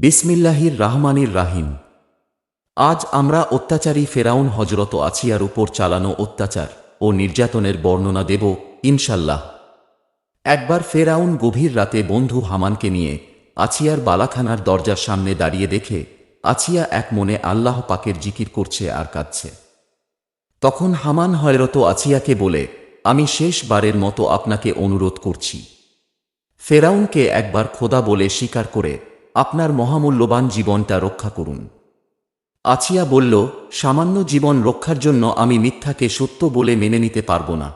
বিসমিল্লাহির রাহমানির রাহিম। আজ আমরা অত্যাচারী ফেরাউন হজরত আছিয়ার উপর চালানো অত্যাচার ও নির্যাতনের বর্ণনা দেব ইনশাল্লাহ। একবার ফেরাউন গভীর রাতে বন্ধু হামানকে নিয়ে আছিয়ার বালাখানার দরজার সামনে দাঁড়িয়ে দেখে আছিয়া এক মনে আল্লাহ পাকের জিকির করছে আর কাঁদছে। তখন হামান হয়রত আছিয়াকে বলে, আমি শেষবারের মতো আপনাকে অনুরোধ করছি, ফেরাউনকে একবার খোদা বলে স্বীকার করে আপনার মহামূল্যবান জীবনটা রক্ষা করুন। আছিয়া বলল, সামান্য জীবন রক্ষার জন্য আমি মিথ্যাকে সত্য বলে মেনে নিতে পারব না।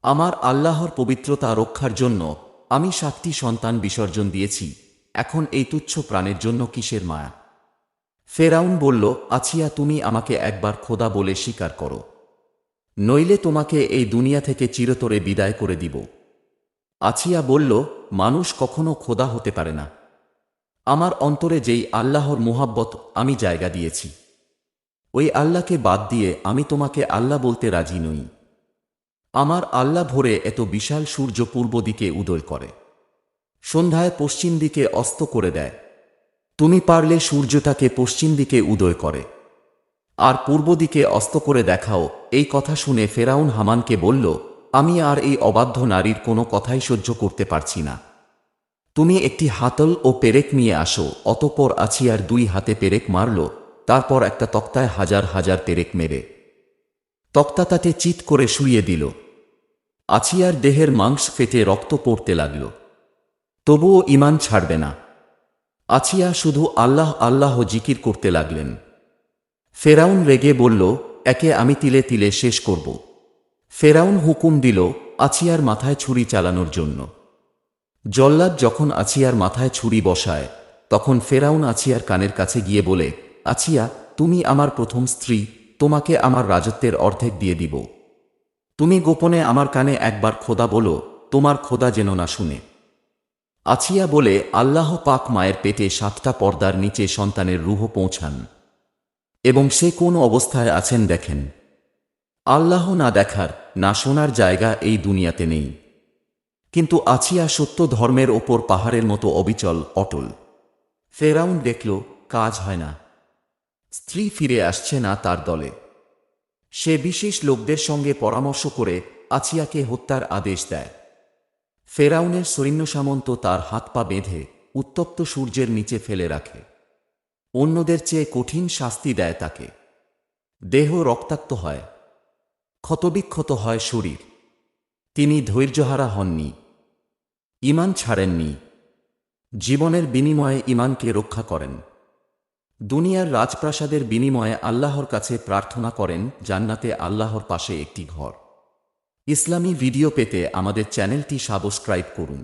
আমার আল্লাহর পবিত্রতা রক্ষার জন্য আমি 7টি সন্তান বিসর্জন দিয়েছি, এখন এই তুচ্ছ প্রাণের জন্য কিসের মায়া? ফেরাউন বলল, আছিয়া তুমি আমাকে একবার খোদা বলে স্বীকার করো, নইলে তোমাকে এই দুনিয়া থেকে চিরতরে বিদায় করে দিব। আছিয়া বলল, মানুষ কখনো খোদা হতে পারে না। আমার অন্তরে যেই আল্লাহর মুহাব্বত আমি জায়গা দিয়েছি, ওই আল্লাহকে বাদ দিয়ে আমি তোমাকে আল্লাহ বলতে রাজি নই। আমার আল্লাহ ভোরে এত বিশাল সূর্য পূর্ব দিকে উদয় করে, সন্ধ্যায় পশ্চিম দিকে অস্ত করে দেয়। তুমি পারলে সূর্যটাকে পশ্চিম দিকে উদয় করে আর পূর্ব দিকে অস্ত করে দেখাও। এই কথা শুনে ফেরাউন হামানকে বলল, আমি আর এই অবাধ্য নারীর কোনো কথাই সহ্য করতে পারছি না। তুমি একটি হাতল ও পেরেক নিয়ে আসো। অতঃপর আছিয়ার 2 হাতে পেরেক মারল, তারপর একটা তক্তায় হাজার হাজার পেরেক মেরে তক্তাটাকে চিৎ করে শুইয়ে দিল। আছিয়ার দেহের মাংস ফেটে রক্ত পড়তে লাগল, তবুও ঈমান ছাড়বে না। আছিয়া শুধু আল্লাহ আল্লাহ জিকির করতে লাগলেন। ফেরাউন রেগে বলল, একে আমি তিলে তিলে শেষ করব। ফেরাউন হুকুম দিল আছিয়ার মাথায় ছুরি চালানোর জন্য। জল্লাদ যখন আছিয়ার মাথায় ছুরি বসায়, তখন ফেরাউন আছিয়ার কানের কাছে গিয়ে বলে, আছিয়া, তুমি আমার প্রথম স্ত্রী, তোমাকে আমার রাজত্বের অর্ধেক দিয়ে দিব। তুমি গোপনে আমার কানে একবার খোদা বলো, তোমার খোদা যেন না শুনে। আছিয়া বলে, আল্লাহ পাক মায়ের পেটে 7টা পর্দার নিচে সন্তানের রূহ পৌঁছান এবং সে কোন অবস্থায় আছেন দেখেন। আল্লাহ না দেখার না শোনার জায়গা এই দুনিয়াতে নেই। কিন্তু আছিয়া সত্য ধর্মের ওপর পাহাড়ের মতো অবিচল অটল। ফেরাউন দেখল কাজ হয় না, স্ত্রী ফিরে আসছে না তার দলে। সে বিশেষ লোকদের সঙ্গে পরামর্শ করে আছিয়াকে হত্যার আদেশ দেয়। ফেরাউনের সৈন্যসামন্ত তার হাত পা বেঁধে উত্তপ্ত সূর্যের নিচে ফেলে রাখে। অন্যদের চেয়ে কঠিন শাস্তি দেয় তাকে। দেহ রক্তাক্ত হয়, ক্ষতবিক্ষত হয় শরীর। তিনি ধৈর্যহারা হননি, ঈমান ছাড়েননি। জীবনের বিনিময়ে ঈমানকে রক্ষা করেন। দুনিয়ার রাজপ্রাসাদের বিনিময়ে আল্লাহর কাছে প্রার্থনা করেন জান্নাতে আল্লাহর পাশে একটি ঘর। ইসলামী ভিডিও পেতে আমাদের চ্যানেলটি সাবস্ক্রাইব করুন।